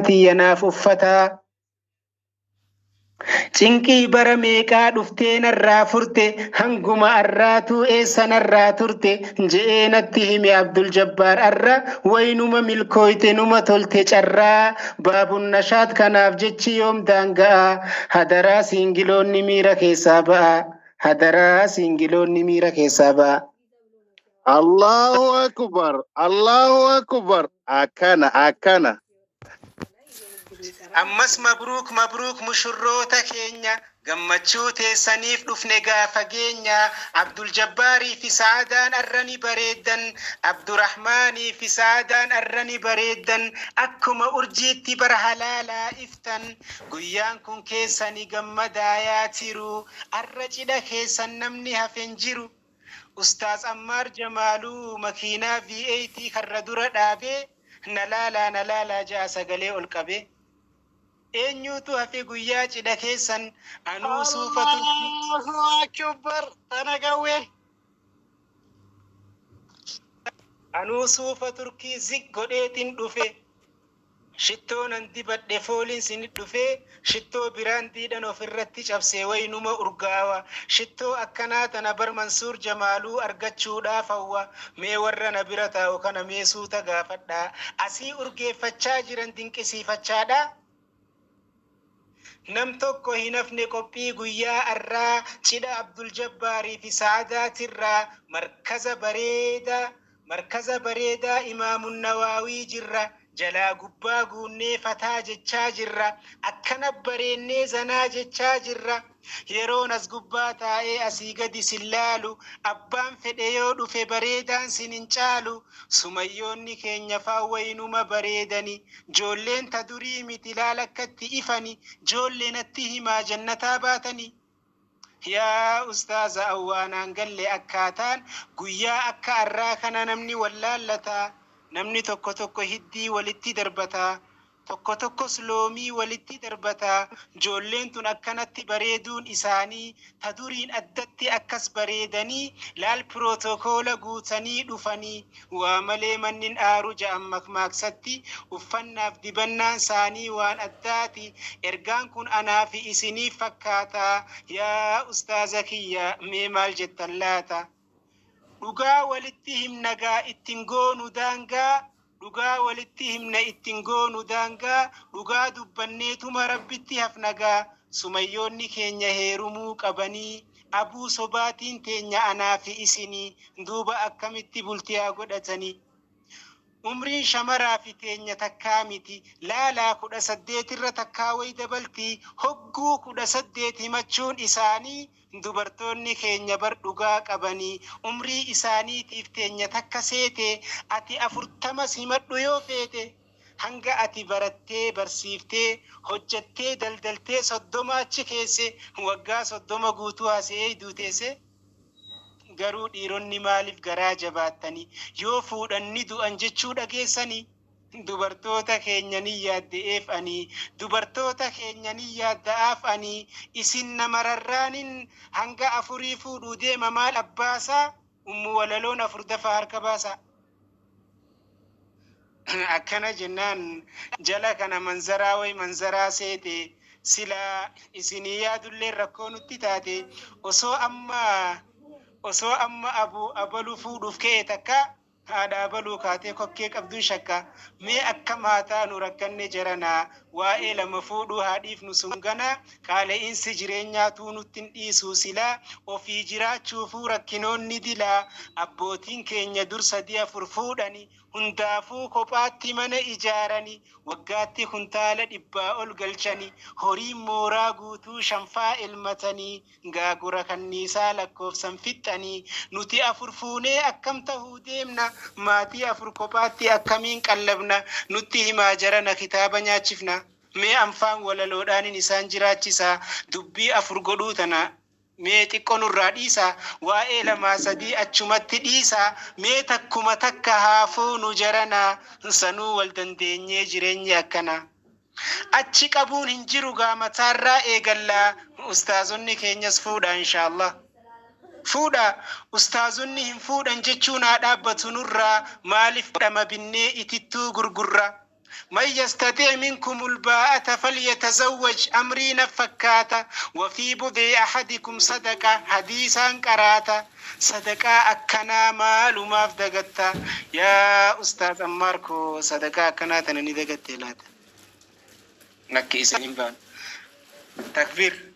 yanaaf uffata. Cinqii bara meeqaa dhuftee narraa furte hanguma arraatu eessa narraa turte je'ee natti hime Abdul Jabbaar arra waynuma milkooyte numa tolte carraa baabun nashaat kanaaf jechi yoom daanga'a hadaraa siingiloonni miira keessaa ba'a hadaraa siingiloonni miira keessaa ba'a. Allahu akbar, Allahu akbar. Akana. Ammas mabruuk mushurroota keenya gammachuu teessaniif dhufne gaafa geenya Abdul Jabbaarii fi Saadaan arrani bareeddan Abdurrahmaanii fi Saadaan arrani bareeddan akkuma urjiitti bara halaalaa iftan guyyaan kun keessani gammadaa tiru arra cidha keessan namni hafen jiru Ustaaz Ammaar Jamaaluu makiinaa V8 karra dura dhaabee nalaala ja'a sagalee ol qabee eenyutu hafe guyyaa cidha keessan anuu suufa turkii zik godheetin dhufe shittoo nan dibadhe fooliin sinit dhufe shittoo biraan diidhan ofirratti cabsee waynuma urgaawa shittoo akkanaa tana bar Mansuur Jamaaluu argachuudhaaf hawwa mee warra na bira taa'u kana mee suuta gaafadhaa asii urgeeffachaa jiran dinqisiifachaadha. Nam tokko hin hafne qophii guyyaa arraa cidha Abdul Jabbaarii fi Saadaatirraa markaza bareedaa Imaamun Nawaawii jirra jalaa gubbaa guunnee fataa jechaa jirra akkana bareennee zanaa jechaa jirra yeroon as gubbaa taa'ee asii gadi sillaalu abbaan fedhe yoo dhufe bareedaan sin hin caalu sumayyoonni keenya faawwaynuma bareedani joolleen ta durii miti laal akkatti ifani joolleen atti himaa jannataa baatani. Yaa ustaaza awwaanaan galle akkaataan guyyaa akka arraa kana namni wallallataa namni tokko hiddii walitti darbataa tokko sloomii walitti darbataa joolleen tun akkanatti bareeduun isaanii ta duriin addatti akkas bareedanii laal pirotokoola guutanii dhufanii waa malee mannin aaru ja'an makmaaksatti uffannaaf dibannaan isaanii waan addaati ergaan kun anaa fi isiniif fakkaataa yaa ustaaza kiyya mee maal jettan laata. Dhugaa walitti himnagaa ittiin goonu daangaa dhugaa walitti himna ittiin goonu daangaa dhugaa dubbanneetuma rabbitti hafnagaa sumayyoonni keenya heerumuu qabanii abuu sobaatiin teenya anaa fi isinii duuba akkamitti bultiyaa godhatanii umriin shamaraa fi teenya takkaa miti laalaa 18 irra takkaa way dabaltii hogguu 18 himachuun isaanii dubartoonni keenya bar dhugaa qabanii umrii isaaniitiif teenya takka seete ati 40 himadhu yoo feete hanga ati barattee barsiiftee hojjattee daldaltee 30 achi keesse waggaa 30 guutuu haasee duuteesse. Garuu dhiironni maaliif garaa jabaattanii yoo fuudhanni du'an jechuu dhageessanii dubartoota keenya ni yaadde'eef ani dubartoota keenya ni yaadda'aaf ani isin namararraanin hanga 4 fuudhuu deema maal abbaasaa ummu walaloon 4 dafaa harka baasaa. Akkana jennaan jala kana manzaraa way manzaraa seete sila isinii yaadullee rakkoo nutti taate osoo amma abaluu fuudhuuf ka'e takka haadha abaluu kaatee kokkee qabduun shakka mee akkam haa taanu rakkanne jaranaa waa'ee lama fuudhuu haadhiif nu sungana qaala'insi jireenyaatuu nuttin dhiisuu silaa ofii jiraachuufuu rakkinoonni dilaa abbootiin keenya dur 3-4 fuudhani hundaafuu kophaatti mana ijaarani waggaatti kuntaala 100 ol galchani horiin mooraa guutuu shanfaa elmatanii gaagura kanniisaa lakkoofsan fixxanii nuti 4 fuunee akkam tahuu deemna maatii 4 kophaatti akkamiin qallabna nutti himaa jarana kitaaba nyaachifna mee anfaan walaloodhaanin isaan jiraachisaa dubbii 4 godhuu tana mee xiqqoo nurraa dhiisaa waa'ee 2-3 achumatti dhiisaa mee takkuma takka haafuu nu jaranaa sanuu wal dandeenyee jireenyi akkana achi qabuun hin jiru gaamataarraa eegallaa ustaazonni keenyas fuudha inshaallah fuudha ustaazonni hin fuudhan jechuun haa dhaabbatu nurraa maaliif dhama binnee itittuu gurgurra من يستطيع منكم الباءة فليتزوج أمرين فكاتا وفي بضع أحدكم صدقة حديثا كراتا صدقة أكنا مال ما فدقتا يا أستاذ أماركو صدقة أكنا تنني دقت لات نكي سنبان تكبير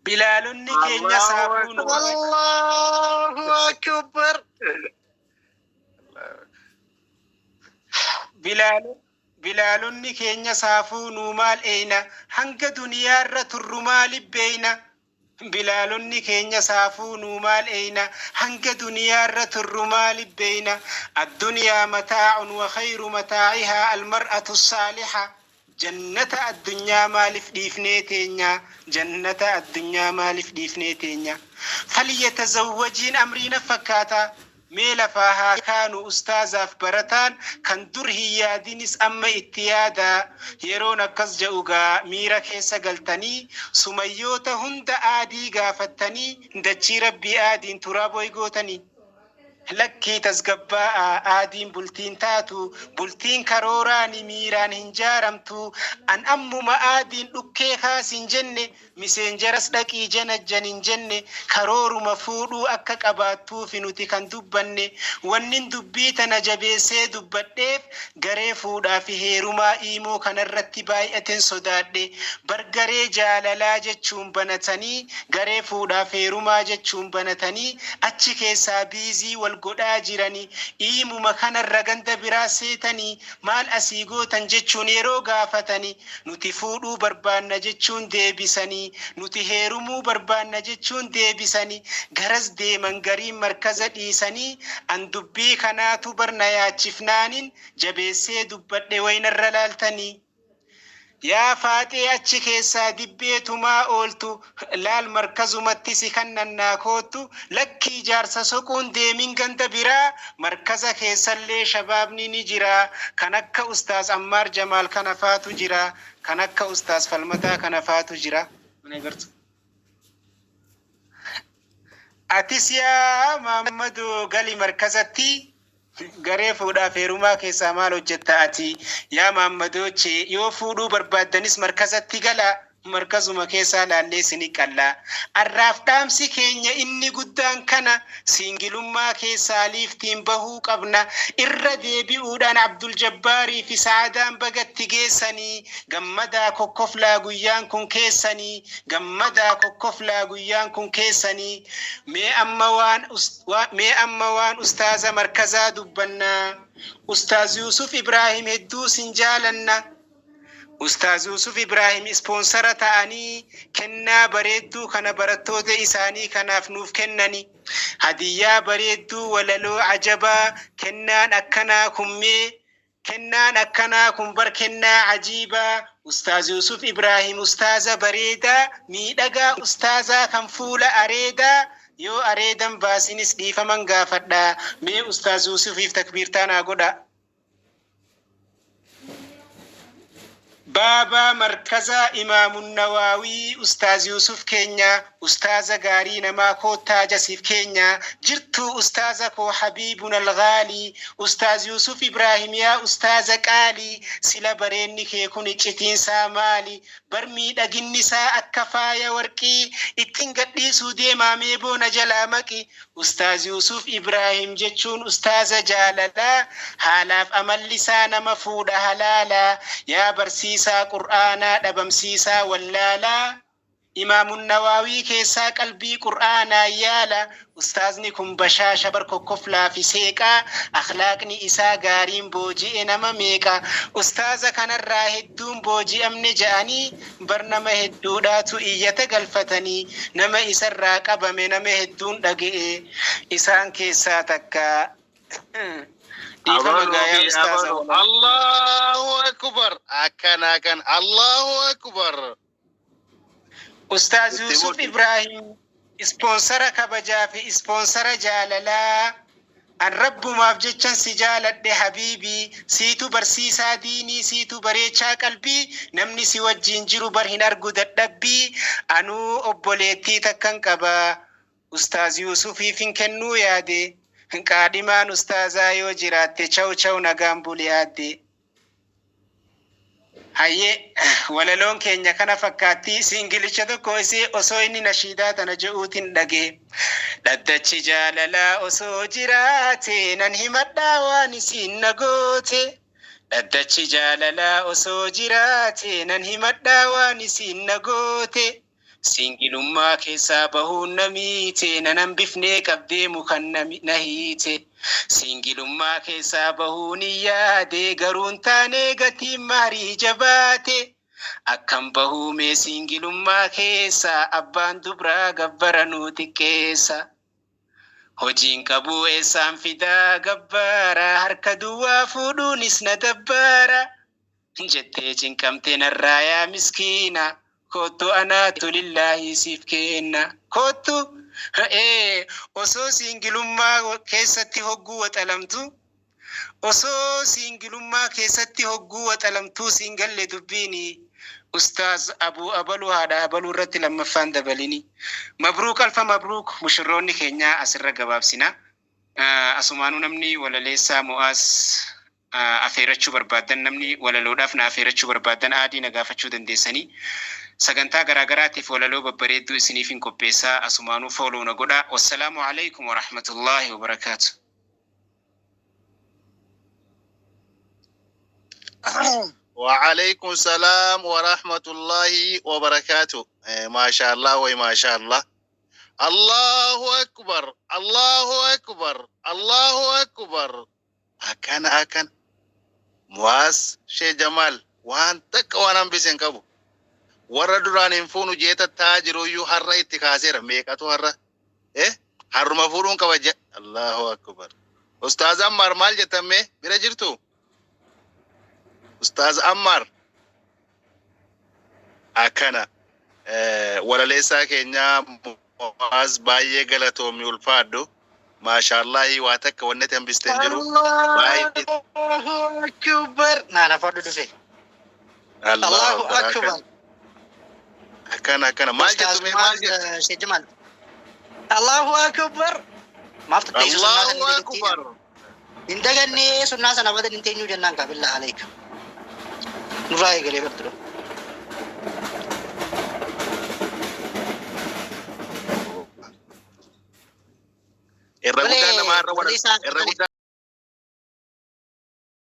بلال نكي نسابون الله أكبر بلال نكي نسافون مال أين هنگ دنيا رترمال بينا بلال نكي نسافون مال أين هنگ دنيا رترمال بينا الدنيا متاع وخير متاعها المرأة الصالحة جنة الدنيا مالف ديفنيتينيا جنة الدنيا مالف ديفنيتينيا فليتزوجين أمرين فكاتا ميلا فاها كانوا أستاذا في برتان كان درهي دينيس أما اتيادا يرون كزجوغا ميرا كيسا قلتني سميوتا هند آدي غافتني دجي ربي آدين ترابو يغوتني لكي تزقباء آدين بلتين تاتو بلتين كروراني ميران هنجارمتو أن أمو ما آدين لكيخا سنجنة مسنجرس لكي جنة جنين جنة كرور مفورو أكك أباتو في نوتي كان دبنة ونن دبيتنا جبيسي دبتنف غريفو دا في هيروما إيمو كان الرتباي أتن صداد برغري جاللا جتشون بنتني غريفو دا في هيروما جتشون بنتني أتشكي سابيزي والقدا جيراني إيمو مكان الرغند براسيتني مال أسيغو تنجتشون يرو غافتني نوتي فودو بربان نجتشون ديبسني nuti heerumuu barbaanna jechuun deebisanii garas deeman garii markaza dhiisanii an dubbii kanaatu barna yaachifnaanin jabeessee dubbadhe waynarra laaltanii yaa faaxee achi keessaa dibbeetumaa ooltu laal markazumatti si kannannaa koottu lakkii jaarsa soquun deemin ganda biraa markaza keessallee shabaabni ni jira kan akka ustaas Ammaar Jamaal kana faatu jira kan akka ustaas Falmataa kana faatu jira atis yaa Mahammadu gali markazatti garee fuudhaa feerumaa keessaa maal hojjetta ati yaa Mahammadooche yoo fuudhuu barbaaddanis markazatti gala markazuma keessaa laallee sini qalla arraaf dhaamsi keenya inni guddaan kana singilummaa keessaa liiftiin bahuu qabna irra deebi'uudhaan Abdul Jabbaarii fi Saadaan bagatti geessanii gammadaa kokkoflaa guyyaan kun keessanii gammadaa kokkoflaa guyyaan kun keessanii mee amma waan ustaaza markazaa dubbannaa ustaaz Yusuf Ibrahim hedduu sin jaalanna Ustaaz Yusuf Ibrahim sponsora ta'anii kennaa bareedduu kana barattoota isaanii kanaaf nuuf kennani hadiyyaa bareedduu walaloo ajabaa kennaan akkanaa kun bar kennaa ajiibaa Ustaaz Yusuf Ibrahim ustaaza bareedaa miidhagaa ustaazaa kan fuula areedaa yoo areedan baasinis dhiifaman gaafadhaa mee Ustaaz Yusufiif takbiirtaan godha بابا مركزا إمام النووي أستاذ يوسف كينيا أستاذ غاري نما كوتا جسيف كينيا جرتو أستاذكو حبيبنا الغالي أستاذ يوسف إبراهيم يا أستاذ قالي سلا بريني كيكون اجتين سامالي برمي دقين نساء الكفايا ورقي اتنقدي سودي ماميبو نجلامكي أستاذ يوسف إبراهيم جتشون أستاذ جاللا حالاف أمل لسان مفود هلالا يا برسيسا قرآنا دبمسيسا ولالا إمام النووي كيسا قلبي قرآنا يالا أستاذني كن بشاشة بركو كفلا في سيكا أخلاقني إسا غارين بوجي إنما ميكا أستاذ كان الراهدون بوجي أمن جاني برنما هدوداتو إيتا قلفتني نما إسا الراقب من نما هدون دقئ إسان كيسا تكا الله أكبر أكن الله أكبر أستاذ يوسف إبراهيم سبونسر كبجا في سبونسر جاللا الرب ما بجتشن سجالة حبيبي سيتو برسيسا ديني سيتو بريچا قلبي نمني سوى الجنجر برهن أرقود الدبي أنو أبوليتي تكن كبا أستاذ يوسف فين كنو يادي Qaadimaan ustaazaa yoo jiraatte chaw nagaan buliyaadde. Hayyee walaloon keenya kana fakkaatti singilicha tokko isee osoo inni nashiidaa tana je'uutiin dhagee. Dhaddachi jaalalaa osoo jiraate nan himadhaa waan isiin na goote. Dhaddachi jaalalaa osoo jiraate nan himadhaa waan isiin na goote. Singilummaa keessaa bahuun na miite nan hambifnee qabdee mukan na hiite. Singilummaa keessaa bahuun yaade garuun taanee gatiin maarii jabaate. Akkam bahuumee singilummaa keessaa abbaan dubraa gabbara nu xiqqeessa. Hojiin qabuu eessaan fidaa gabbara harka duwwaa fuudhuunis na dabbara. Jettee cinqamtee narraa yaa miskiina. Kottu anaatu lillahi siif kenna. Kottu osoo singilummaa keessatti hogguu waxalamtu. Osoo singilummaa keessatti hogguu waxalamtuu singalle dubbiini. Ustaaz Abu Abalu haadha Abaluu irratti lammaffaan dabalini. Mabruuk alfa mabruuk mushurroonni keenya asirra gabaabsina. Asumaanuu namni walaleessaa Mu'aaz afeerachuu barbaadan namni walaloodhaaf na afeerachuu barbaadan aadii na gaafachuu dandeessanii. Sagantaa garaagaraatiif walaloo babbareedduu isiniif hin qopheessaa asumaanuu fooloo na godha. Wassalaamu alaikum wa rahmatullahi wa barakaatu. وعليكم السلام ورحمة الله وبركاته. ما شاء الله وما شاء الله. الله أكبر الله أكبر الله أكبر. أكن مواس شيء جمال وانتك وانا بسنكبو warra duraan hin fuunu jeeta taajiru iyyuu har'a itti kaaseera meeqatu har'a harruma fuudhuun kabaja. Allahu akbar. Ustaaz Ammar maal jettame bira jirtu? Ustaaz Ammar akkana walaleessaa keenya Mu'aaz baay'ee galatoomi ulfaadhu. Maashaallahi waa takka wanni hambisteen jiru. Allahu akbar. Naana fadhu dhufe. Allahu akbar. أكنا ما جت ما شيء جمال. الله أكبر. ما فتحت الله أكبر. إنت قلني سنة سنة بدل إنت نيو جنان بالله عليك. نراي قلي بدرو. الرجل ما الرجل